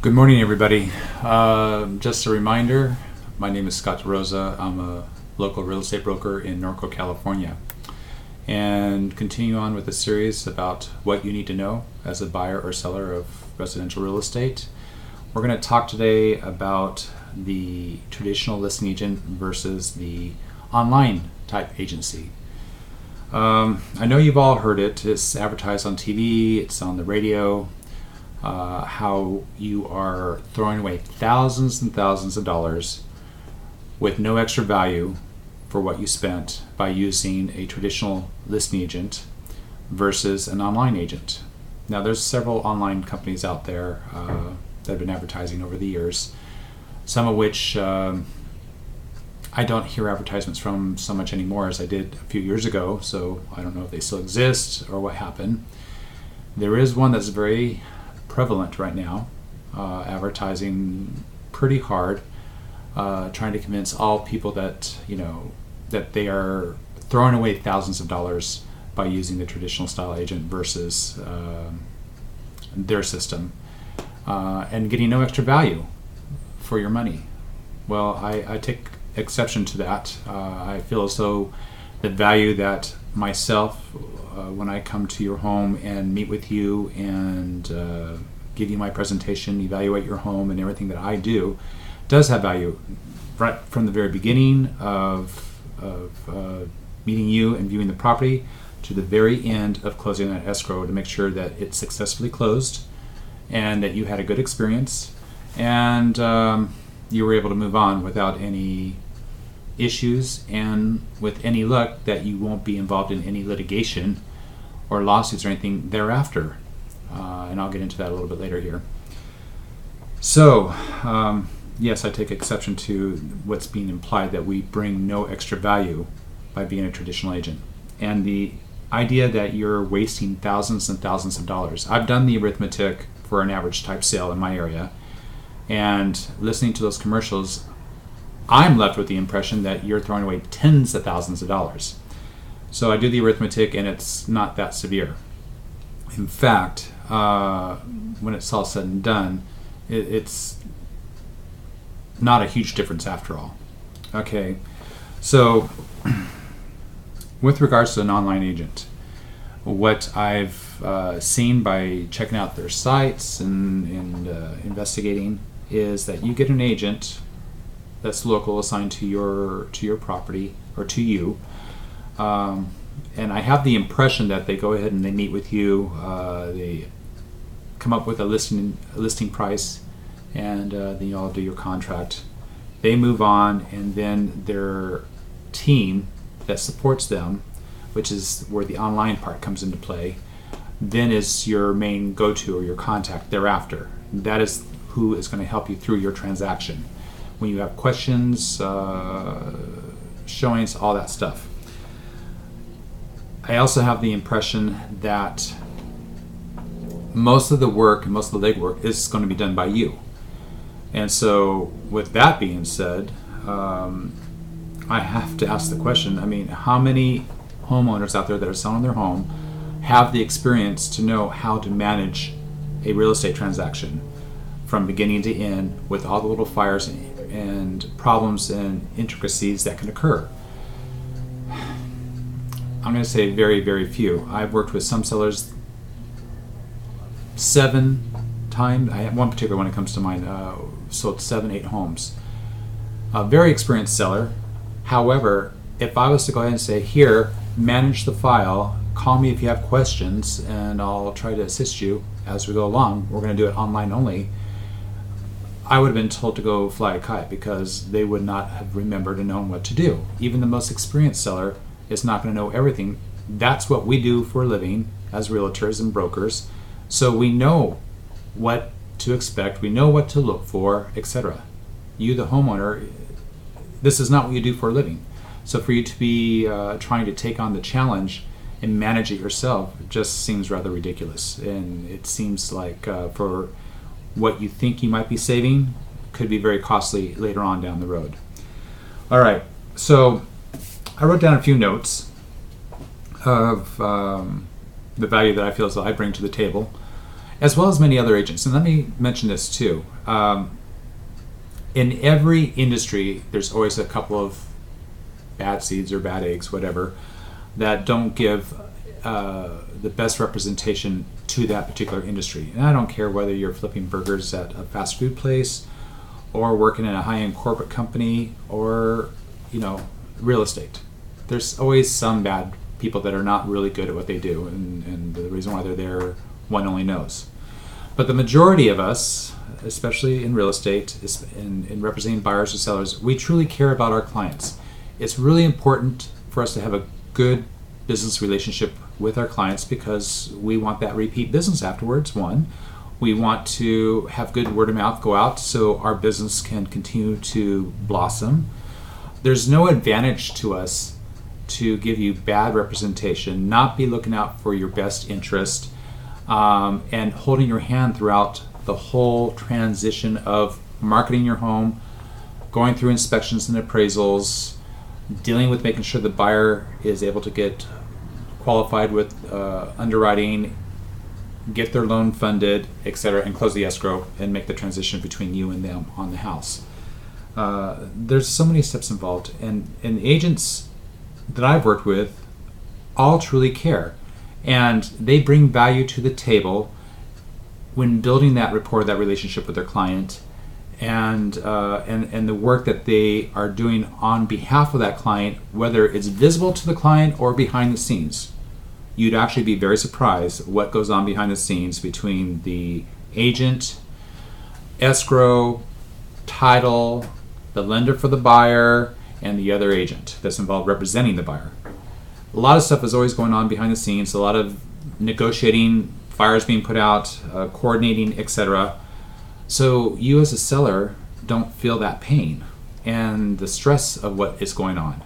Good morning, everybody. Just a reminder, my name is Rosa. I'm a local real estate broker in Norco, California. And continue on with a series about what you need to know as a buyer or seller of residential real estate. We're going to talk today about the traditional listing agent versus the online type agency. I know you've all heard it. It's advertised on TV, it's on the radio. How you are throwing away thousands and thousands of dollars with no extra value for what you spent by using a traditional listing agent versus an online agent. Now, there's several online companies out there that have been advertising over the years, some of which I don't hear advertisements from so much anymore as I did a few years ago, so I don't know if they still exist or what happened. There is one that's very prevalent right now, advertising pretty hard, trying to convince all people that that they are throwing away thousands of dollars by using the traditional style agent versus their system, and getting no extra value for your money. Well, I take exception to that. I feel as though the value that myself, when I come to your home and meet with you and give you my presentation, evaluate your home and everything that I do, does have value right from the very beginning of meeting you and viewing the property to the very end of closing that escrow to make sure that it's successfully closed and that you had a good experience and you were able to move on without any issues, and with any luck that you won't be involved in any litigation or lawsuits or anything thereafter. And I'll get into that a little bit later here. So, yes, I take exception to what's being implied that we bring no extra value by being a traditional agent. And the idea that you're wasting thousands and thousands of dollars. I've done the arithmetic for an average type sale in my area, and listening to those commercials, I'm left with the impression that you're throwing away tens of thousands of dollars. So I do the arithmetic and it's not that severe. In fact, when it's all said and done, it's not a huge difference after all. Okay, so with regards to an online agent, what I've seen by checking out their sites and investigating is that you get an agent that's local, assigned to your property or to you, and I have the impression that they go ahead and they meet with you, they come up with a listing price, and then you all do your contract. They move on, and then their team that supports them, which is where the online part comes into play, then is your main go-to or your contact thereafter. That is who is going to help you through your transaction when you have questions, showings, all that stuff. I also have the impression that most of the work and most of the legwork is going to be done by you. And so with that being said, I have to ask the question, how many homeowners out there that are selling their home have the experience to know how to manage a real estate transaction from beginning to end with all the little fires and problems and intricacies that can occur? I'm going to say very, very few. I've worked with some sellers 7 times. I have one particular one that comes to mind, sold 7, 8 homes. A very experienced seller. However, if I was to go ahead and say, here, manage the file, call me if you have questions, and I'll try to assist you as we go along. We're going to do it online only. I would have been told to go fly a kite because they would not have remembered and known what to do. Even the most experienced seller is not going to know everything. That's what we do for a living as realtors and brokers. So we know what to expect, we know what to look for, etc. You, the homeowner, this is not what you do for a living. So for you to be trying to take on the challenge and manage it yourself just seems rather ridiculous. And it seems like for what you think you might be saving could be very costly later on down the road. All right, so I wrote down a few notes of the value that I feel as though I bring to the table. as well as many other agents. And let me mention this too. In every industry, there's always a couple of bad seeds or bad eggs, whatever, that don't give the best representation to that particular industry. And I don't care whether you're flipping burgers at a fast food place or working in a high-end corporate company or, real estate. There's always some bad people that are not really good at what they do, and the reason why they're there, one only knows. But the majority of us, especially in real estate, in representing buyers or sellers, we truly care about our clients. It's really important for us to have a good business relationship with our clients because we want that repeat business afterwards, one. We want to have good word of mouth go out so our business can continue to blossom. There's no advantage to us to give you bad representation, not be looking out for your best interest, and holding your hand throughout the whole transition of marketing your home, going through inspections and appraisals, dealing with making sure the buyer is able to get qualified with underwriting, get their loan funded, etc., and close the escrow and make the transition between you and them on the house. There's so many steps involved, and agents that I've worked with all truly care, and they bring value to the table when building that rapport, that relationship with their client, and the work that they are doing on behalf of that client, whether it's visible to the client or behind the scenes. You'd actually be very surprised what goes on behind the scenes between the agent, escrow, title, the lender for the buyer, and the other agent that's involved representing the buyer. A lot of stuff is always going on behind the scenes, a lot of negotiating, fires being put out, coordinating, etc. So you as a seller don't feel that pain and the stress of what is going on.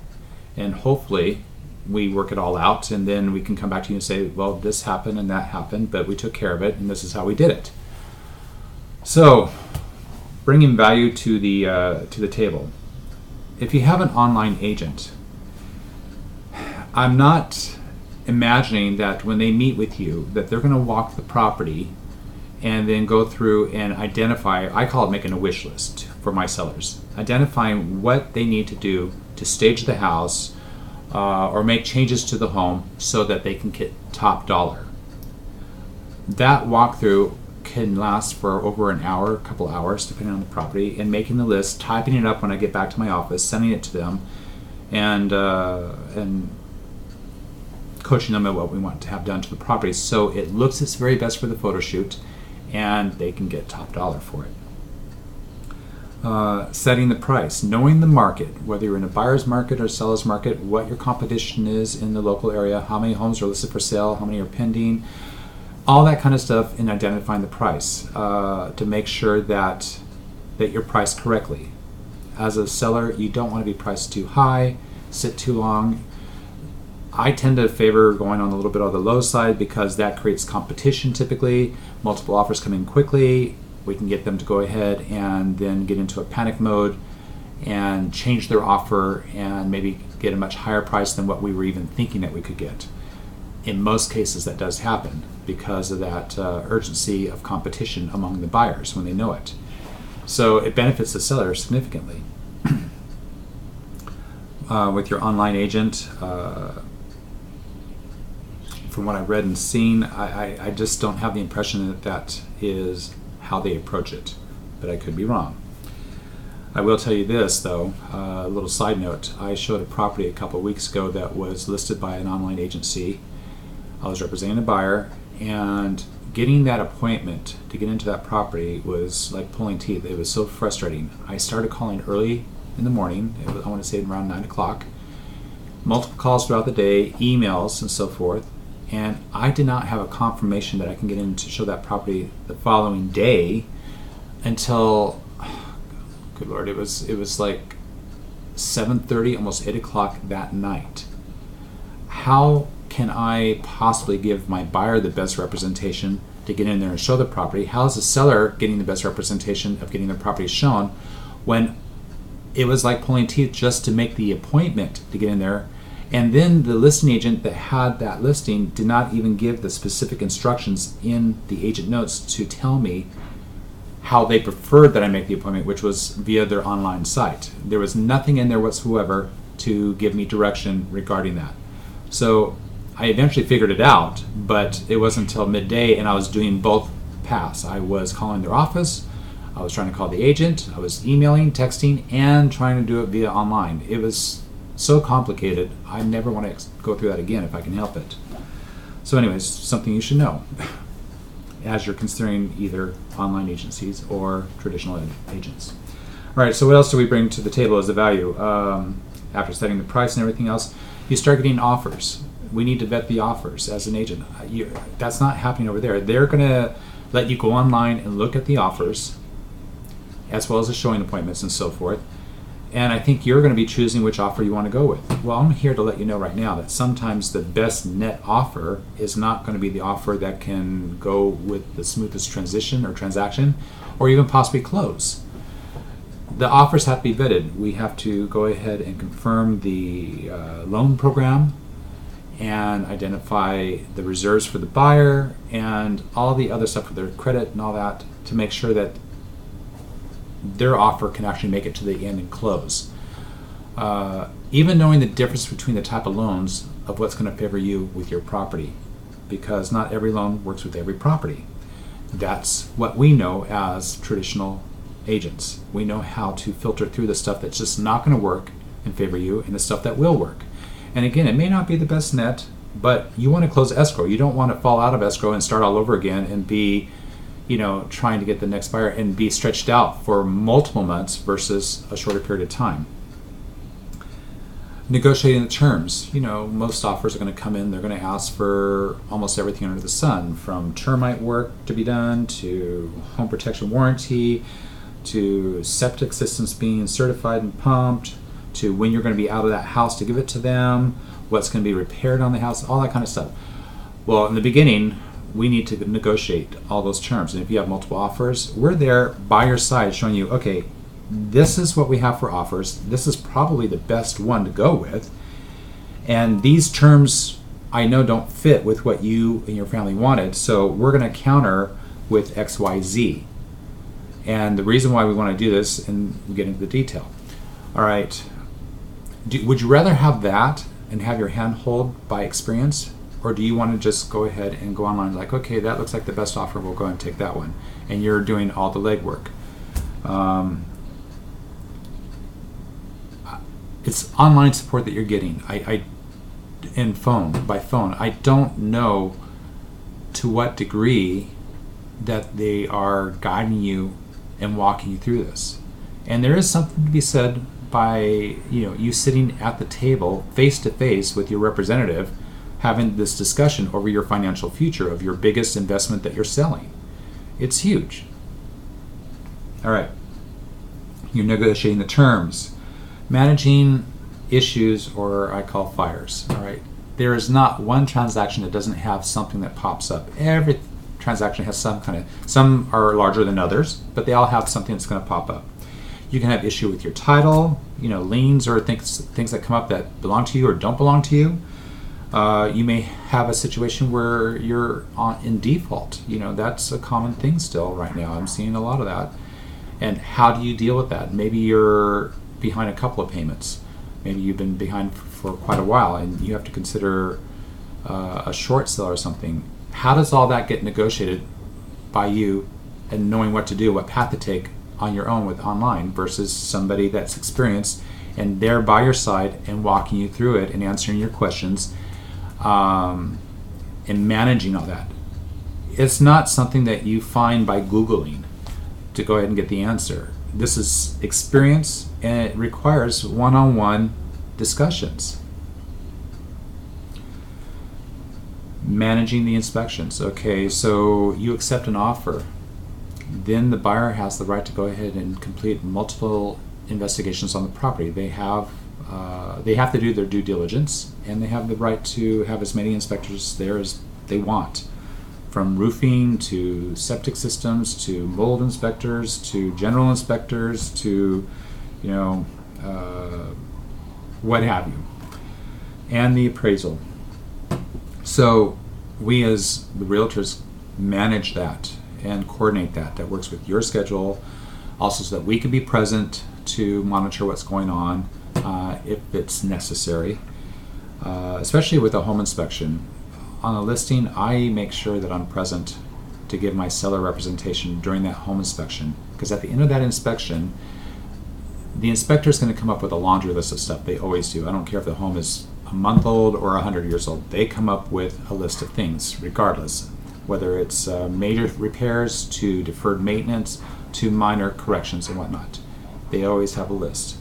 And hopefully we work it all out, and then we can come back to you and say, well, this happened and that happened, but we took care of it, and this is how we did it. So, bringing value to the table. If you have an online agent, I'm not imagining that when they meet with you that they're going to walk the property and then go through and identify, I call it making a wish list for my sellers, identifying what they need to do to stage the house or make changes to the home so that they can get top dollar. That walkthrough can last for over an hour, a couple hours, depending on the property, and making the list, typing it up when I get back to my office, sending it to them, and coaching them at what we want to have done to the property so it looks its very best for the photo shoot and they can get top dollar for it. Setting the price, knowing the market, whether you're in a buyer's market or seller's market, what your competition is in the local area, how many homes are listed for sale, how many are pending, all that kind of stuff, in identifying the price to make sure that you're priced correctly. As a seller, you don't want to be priced too high, sit too long. I tend to favor going on a little bit on the low side because that creates competition typically. Multiple offers come in quickly. We can get them to go ahead and then get into a panic mode and change their offer and maybe get a much higher price than what we were even thinking that we could get. In most cases that does happen because of that urgency of competition among the buyers when they know it. So it benefits the seller significantly. With your online agent, from what I've read and seen, I just don't have the impression that that is how they approach it, but I could be wrong. I will tell you this though, a little side note. I showed a property a couple of weeks ago that was listed by an online agency. I was representing a buyer, and getting that appointment to get into that property was like pulling teeth. It was so frustrating. I started calling early in the morning, I want to say around 9 o'clock, multiple calls throughout the day, emails and so forth, and I did not have a confirmation that I can get in to show that property the following day until, good Lord, it was like 7:30, almost 8 o'clock that night. How can I possibly give my buyer the best representation to get in there and show the property? How is the seller getting the best representation of getting their property shown when it was like pulling teeth just to make the appointment to get in there, And then the listing agent that had that listing did not even give the specific instructions in the agent notes to tell me how they preferred that I make the appointment, which was via their online site. There was nothing in there whatsoever to give me direction regarding that. So I eventually figured it out, but it wasn't until midday, and I was doing both paths. I was calling their office, I was trying to call the agent, I was emailing, texting, and trying to do it via online. It was so complicated. I never want to go through that again if I can help it. So anyways, something you should know as you're considering either online agencies or traditional agents. All right, so what else do we bring to the table as a value? After setting the price and everything else, you start getting offers. We need to vet the offers as an agent. That's not happening over there. They're going to let you go online and look at the offers, as well as the showing appointments and so forth. And I think you're going to be choosing which offer you want to go with. Well, I'm here to let you know right now that sometimes the best net offer is not going to be the offer that can go with the smoothest transition or transaction, or even possibly close. The offers have to be vetted. We have to go ahead and confirm the loan program and identify the reserves for the buyer and all the other stuff for their credit and all that to make sure that their offer can actually make it to the end and close. Even knowing the difference between the type of loans of what's going to favor you with your property, because not every loan works with every property. That's what we know as traditional agents. We know how to filter through the stuff that's just not going to work in favor of you and the stuff that will work. And again, it may not be the best net, but you want to close escrow. You don't want to fall out of escrow and start all over again and be trying to get the next buyer and be stretched out for multiple months versus a shorter period of time. Negotiating the terms. Most offers are going to come in, they're going to ask for almost everything under the sun, from termite work to be done, to home protection warranty, to septic systems being certified and pumped, to when you're going to be out of that house to give it to them, what's going to be repaired on the house, all that kind of stuff. Well, in the beginning, we need to negotiate all those terms. And if you have multiple offers, we're there by your side showing you, okay, this is what we have for offers. This is probably the best one to go with. And these terms I know don't fit with what you and your family wanted, so we're going to counter with XYZ. And the reason why we want to do this, and we get into the detail. All right, would you rather have that and have your hand held by experience? Or do you want to just go ahead and go online like, okay, that looks like the best offer, we'll go ahead and take that one. And you're doing all the legwork. It's online support that you're getting. By phone. I don't know to what degree that they are guiding you and walking you through this. And there is something to be said by you sitting at the table face to face with your representative, having this discussion over your financial future of your biggest investment that you're selling. It's huge. All right. You're negotiating the terms, managing issues, or I call fires. All right. There is not one transaction that doesn't have something that pops up. Every transaction has some are larger than others, but they all have something that's going to pop up. You can have issue with your title, liens or things that come up that belong to you or don't belong to you. You may have a situation where you're in default. That's a common thing still right now. I'm seeing a lot of that. And how do you deal with that? Maybe you're behind a couple of payments. Maybe you've been behind for quite a while and you have to consider a short sale or something. How does all that get negotiated by you and knowing what to do, what path to take on your own with online versus somebody that's experienced and they're by your side and walking you through it and answering your questions and managing all that? It's not something that you find by Googling to go ahead and get the answer. This is experience and it requires one-on-one discussions. Managing the inspections. Okay, so you accept an offer. Then the buyer has the right to go ahead and complete multiple investigations on the property. They have to do their due diligence, and they have the right to have as many inspectors there as they want, from roofing to septic systems to mold inspectors to general inspectors to what have you. and the appraisal. So we as the realtors manage that and coordinate that. That works with your schedule, also so that we can be present to monitor what's going on if it's necessary, especially with a home inspection. On a listing, I make sure that I'm present to give my seller representation during that home inspection, because at the end of that inspection, the inspector is going to come up with a laundry list of stuff. They always do. I don't care if the home is a month old or 100 years old. They come up with a list of things regardless, whether it's major repairs to deferred maintenance to minor corrections and whatnot. They always have a list.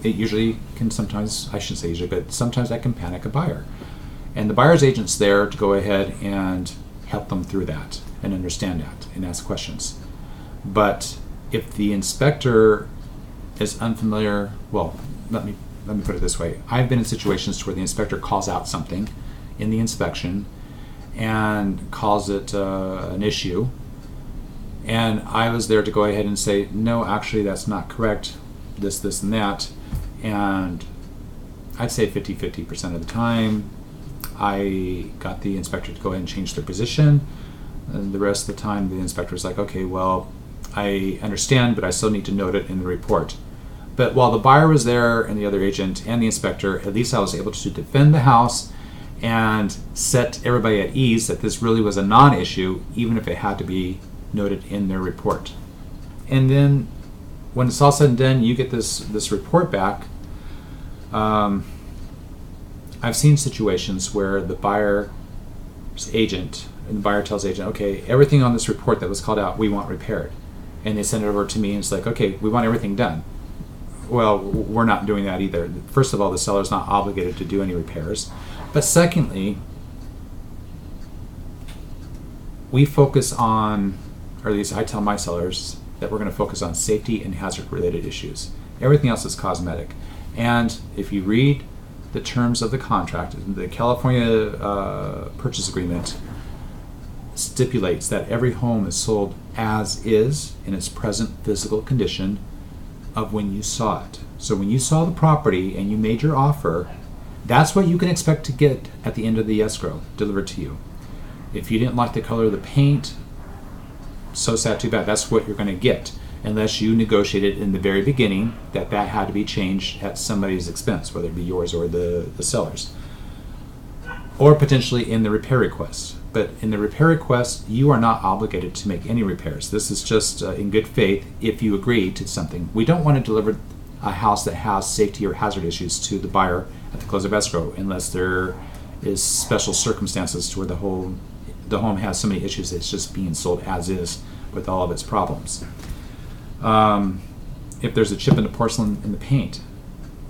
It usually can sometimes, I shouldn't say usually, but sometimes that can panic a buyer. And the buyer's agent's there to go ahead and help them through that and understand that and ask questions. But if the inspector is unfamiliar, well, let me put it this way. I've been in situations where the inspector calls out something in the inspection and calls it an issue, and I was there to go ahead and say, no, actually that's not correct, this and that. And I'd say 50% of the time I got the inspector to go ahead and change their position, and the rest of the time the inspector's like, okay, well, I understand, but I still need to note it in the report. But while the buyer was there and the other agent and the inspector, at least I was able to defend the house and set everybody at ease that this really was a non-issue, even if it had to be noted in their report. And then when it's all said and done, you get this report back. I've seen situations where the buyer's agent, and the buyer tells the agent, okay, everything on this report that was called out, we want repaired. And they send it over to me and it's like, okay, we want everything done. Well, we're not doing that either. First of all, the seller's not obligated to do any repairs. But secondly, we focus on, or at least I tell my sellers, that we're going to focus on safety and hazard related issues. Everything else is cosmetic. And if you read the terms of the contract, the California purchase agreement stipulates that every home is sold as is in its present physical condition of when you saw it. So when you saw the property and you made your offer, that's what you can expect to get at the end of the escrow delivered to you. If you didn't like the color of the paint, so sad, too bad. That's what you're going to get, unless you negotiated in the very beginning that had to be changed at somebody's expense, whether it be yours or the seller's, or potentially in the repair request. But in the repair request, you are not obligated to make any repairs. This is just in good faith if you agree to something. We don't want to deliver a house that has safety or hazard issues to the buyer at the close of escrow unless there is special circumstances to where the home has so many issues that it's just being sold as is with all of its problems. If there's a chip in the porcelain in the paint,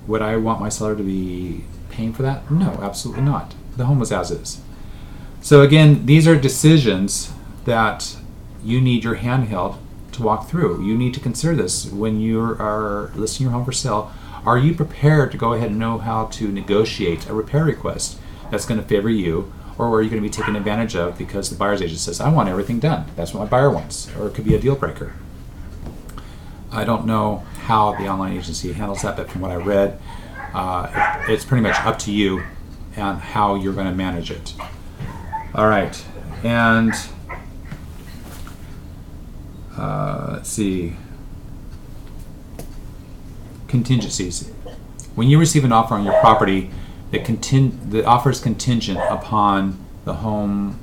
would I want my seller to be paying for that? No, absolutely not. The home was as is. So again, these are decisions that you need your handheld to walk through. You need to consider this when you are listing your home for sale. Are you prepared to go ahead and know how to negotiate a repair request that's going to favor you, or are you going to be taken advantage of because the buyer's agent says, I want everything done. That's what my buyer wants, or it could be a deal breaker. I don't know how the online agency handles that, but from what I read, it's pretty much up to you and how you're going to manage it. All right, and let's see. Contingencies. When you receive an offer on your property, the offer is contingent upon the home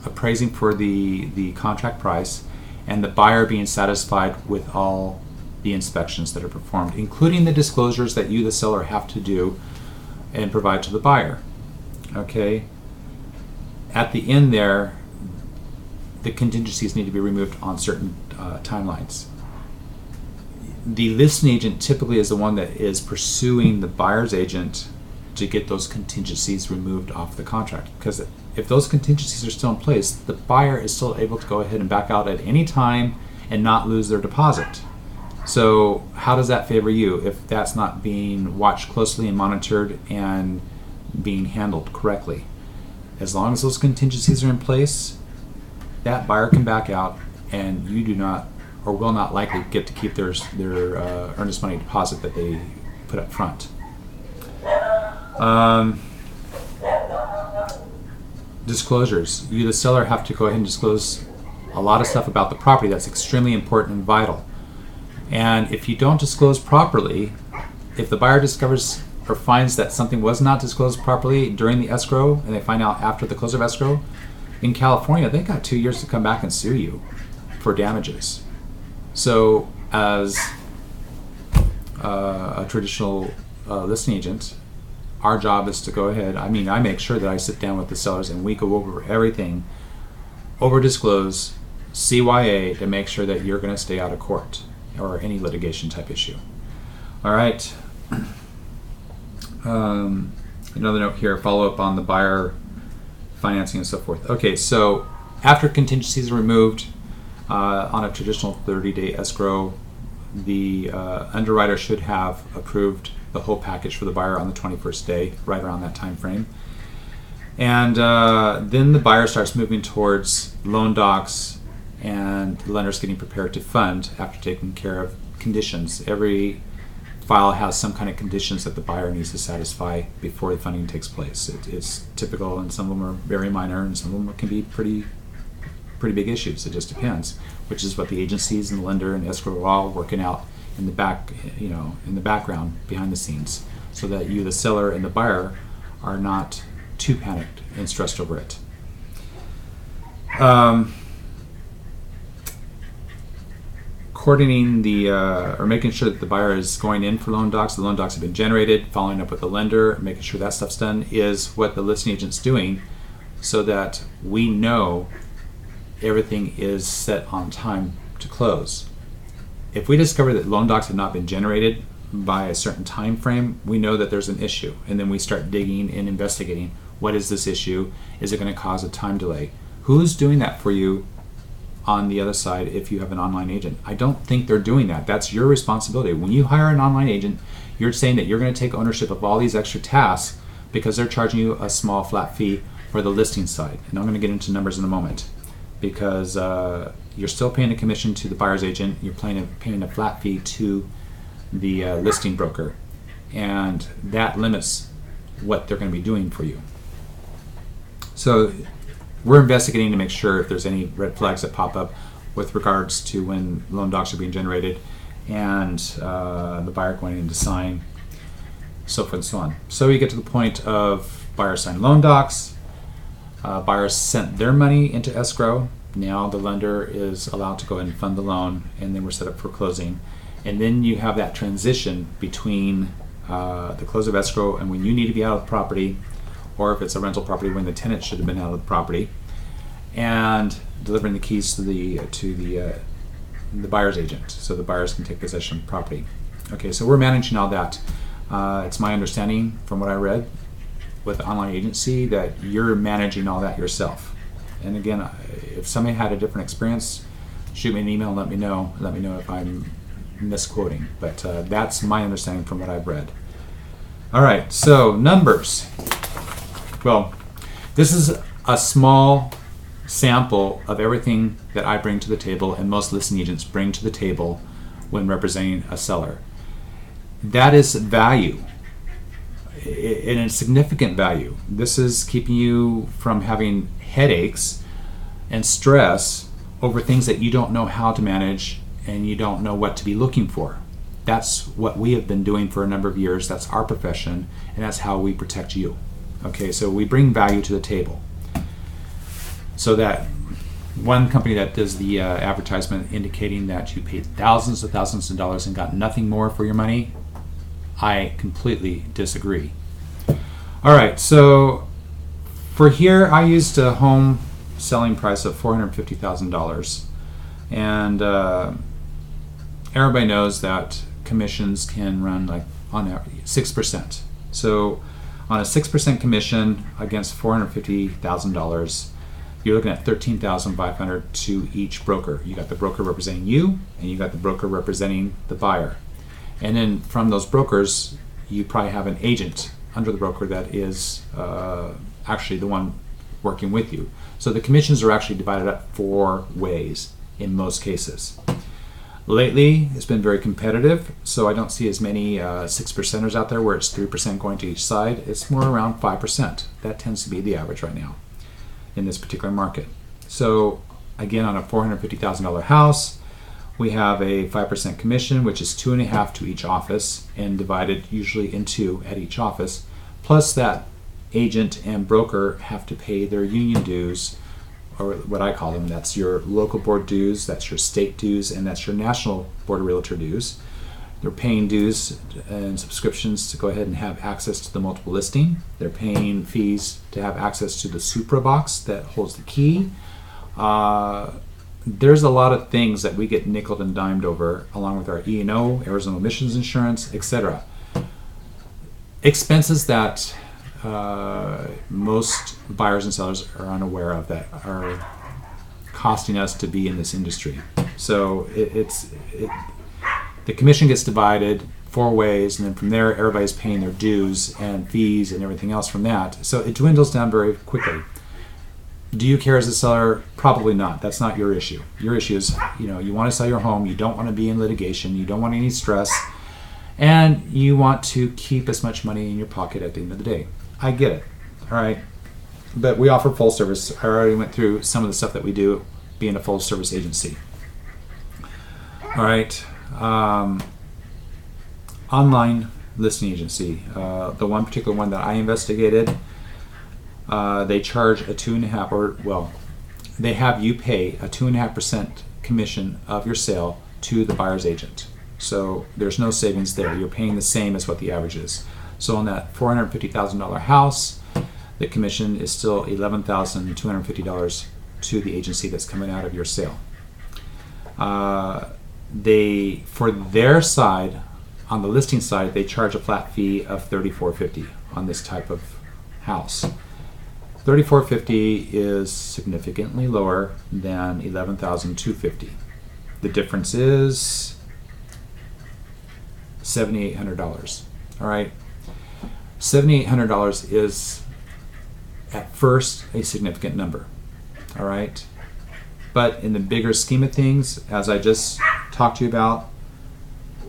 appraising for the contract price and the buyer being satisfied with all the inspections that are performed, including the disclosures that you, the seller, have to do and provide to the buyer. Okay? At the end there, the contingencies need to be removed on certain timelines. The listing agent typically is the one that is pursuing the buyer's agent to get those contingencies removed off the contract, because if those contingencies are still in place, the buyer is still able to go ahead and back out at any time and not lose their deposit. So how does that favor you if that's not being watched closely and monitored and being handled correctly? As long as those contingencies are in place, that buyer can back out and you do not or will not likely get to keep their earnest money deposit that they put up front. Um, disclosures. You, the seller, have to go ahead and disclose a lot of stuff about the property that's extremely important and vital. And if you don't disclose properly, if the buyer discovers or finds that something was not disclosed properly during the escrow, and they find out after the close of escrow, in California, they got 2 years to come back and sue you for damages. So as a traditional listing agent, our job is to go ahead, I make sure that I sit down with the sellers and we go over everything, over disclose, CYA, to make sure that you're going to stay out of court or any litigation type issue. All right. Another note here, follow up on the buyer financing and so forth. Okay, so after contingencies are removed on a traditional 30-day escrow, the underwriter should have approved the whole package for the buyer on the 21st day, right around that time frame. And then the buyer starts moving towards loan docs, and the lender's getting prepared to fund after taking care of conditions. Every file has some kind of conditions that the buyer needs to satisfy before the funding takes place. It's typical, and some of them are very minor, and some of them can be pretty big issues. It just depends, which is what the agencies and the lender and escrow are all working out in the back, in the background, behind the scenes, so that you, the seller, and the buyer are not too panicked and stressed over it. Coordinating or making sure that the buyer is going in for loan docs, the loan docs have been generated, following up with the lender, making sure that stuff's done, is what the listing agent's doing, so that we know everything is set on time to close. If we discover that loan docs have not been generated by a certain time frame, we know that there's an issue, and then we start digging and investigating. What is this issue? Is it going to cause a time delay? Who's doing that for you on the other side if you have an online agent? I don't think they're doing that. That's your responsibility. When you hire an online agent, you're saying that you're going to take ownership of all these extra tasks because they're charging you a small flat fee for the listing side. And I'm going to get into numbers in a moment, because you're still paying a commission to the buyer's agent. You're paying a flat fee to the listing broker, and that limits what they're going to be doing for you. So we're investigating to make sure if there's any red flags that pop up with regards to when loan docs are being generated and the buyer going in to sign, so forth and so on. So we get to the point of buyer signed loan docs, buyers sent their money into escrow. Now the lender is allowed to go ahead and fund the loan, and then we're set up for closing. And then you have that transition between the close of escrow and when you need to be out of the property, or if it's a rental property, when the tenant should have been out of the property, and delivering the keys to the buyer's agent, so the buyers can take possession of the property. Okay, so we're managing all that. It's my understanding from what I read with the online agency that you're managing all that yourself. And again, if somebody had a different experience, shoot me an email and let me know. Let me know if I'm misquoting. But that's my understanding from what I've read. All right, so numbers. Well, this is a small sample of everything that I bring to the table and most listing agents bring to the table when representing a seller. That is value, and a significant value. This is keeping you from having headaches and stress over things that you don't know how to manage and you don't know what to be looking for. That's what we have been doing for a number of years. That's our profession, and that's how we protect you. Okay, so we bring value to the table. So that one company that does the advertisement indicating that you paid thousands of dollars and got nothing more for your money, I completely disagree. All right, so for here, I used a home selling price of $450,000, and everybody knows that commissions can run like on average 6%. So on a 6% commission against $450,000, you're looking at $13,500 to each broker. You got the broker representing you, and you got the broker representing the buyer. And then from those brokers, you probably have an agent under the broker that is actually the one working with you. So the commissions are actually divided up 4 ways in most cases. Lately, it's been very competitive, so I don't see as many 6%ers out there where it's 3% going to each side. It's more around 5%. That tends to be the average right now in this particular market. So again, on a $450,000 house, we have a 5% commission, which is 2.5 to each office and divided usually in two at each office. Plus that agent and broker have to pay their union dues, or what I call them. That's your local board dues, that's your state dues, and that's your national board of realtor dues. They're paying dues and subscriptions to go ahead and have access to the multiple listing. They're paying fees to have access to the Supra box that holds the key. There's a lot of things that we get nickeled and dimed over, along with our E&O, Arizona emissions insurance, etc. Expenses that most buyers and sellers are unaware of, that are costing us to be in this industry. So the commission gets divided 4 ways, and then from there everybody's paying their dues and fees and everything else from that. So it dwindles down very quickly. Do you care as a seller? Probably not. That's not your issue. Your issue is, you want to sell your home, you don't want to be in litigation, you don't want any stress, and you want to keep as much money in your pocket at the end of the day. I get it, all right? But we offer full service. I already went through some of the stuff that we do being a full service agency. All right. Online listing agency. The one particular one that I investigated, they charge a 2.5, they have you pay a 2.5% commission of your sale to the buyer's agent. So there's no savings there. You're paying the same as what the average is. So on that $450,000 house, the commission is still $11,250 to the agency that's coming out of your sale. For their side, on the listing side, they charge a flat fee of $34.50 on this type of house. $34.50 is significantly lower than $11,250. The difference is $7,800. All right, $7,800 is at first a significant number. All right, but in the bigger scheme of things, as I just talked to you about,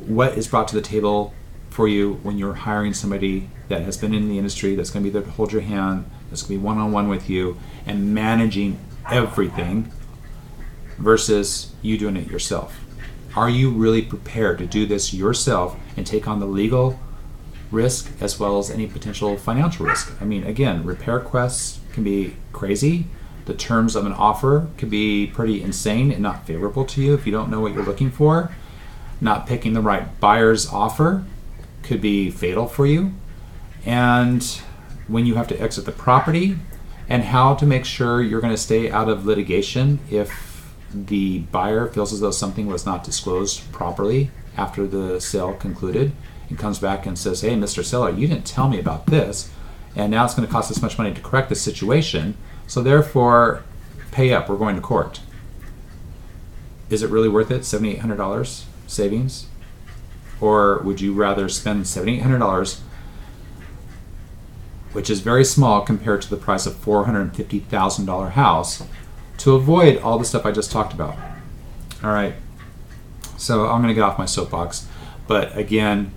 what is brought to the table for you when you're hiring somebody that has been in the industry, that's going to be there to hold your hand, that's going to be one-on-one with you and managing everything, versus you doing it yourself? Are you really prepared to do this yourself and take on the legal risk as well as any potential financial risk? I mean, again, repair requests can be crazy. The terms of an offer can be pretty insane and not favorable to you if you don't know what you're looking for. Not picking the right buyer's offer could be fatal for you. And when you have to exit the property, and how to make sure you're going to stay out of litigation if the buyer feels as though something was not disclosed properly after the sale concluded and comes back and says, hey, Mr. Seller, you didn't tell me about this, and now it's going to cost us much money to correct the situation, so therefore pay up, we're going to court. Is it really worth it, $7,800 savings? Or would you rather spend $7,800, which is very small compared to the price of $450,000 house, to avoid all the stuff I just talked about? All right, so I'm going to get off my soapbox, but again,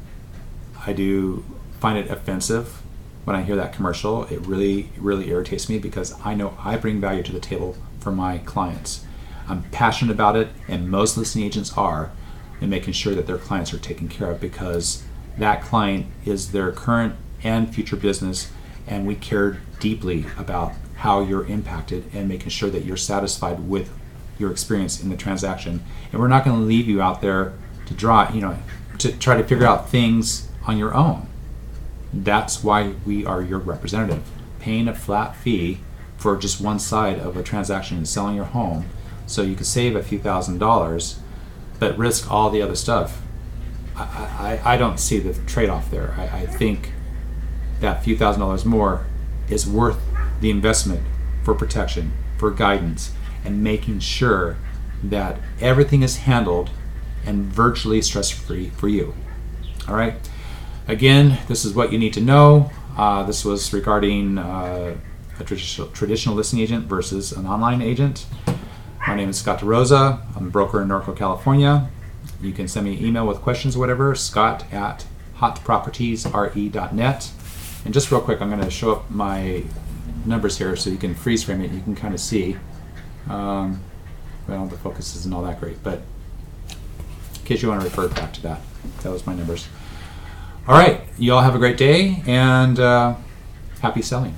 I do find it offensive when I hear that commercial. It really, really irritates me, because I know I bring value to the table for my clients. I'm passionate about it, and most listing agents are, in making sure that their clients are taken care of, because that client is their current and future business, and we care deeply about how you're impacted and making sure that you're satisfied with your experience in the transaction. And we're not going to leave you out there to to try to figure out things on your own. That's why we are your representative, paying a flat fee for just one side of a transaction and selling your home, so you can save a few $1,000s, but risk all the other stuff. I don't see the trade-off there. I think that few $1,000s more is worth the investment for protection, for guidance, and making sure that everything is handled and virtually stress-free for you. All right. Again, this is what you need to know. This was regarding a traditional listing agent versus an online agent. My name is Scott Rosa. I'm a broker in Norco, California. You can send me an email with questions or whatever, scott@hotpropertiesre.net. And just real quick, I'm going to show up my numbers here so you can freeze frame it. You can kind of see. Well, the focus isn't all that great, but in case you want to refer back to that, that was my numbers. All right, you all have a great day, and happy selling.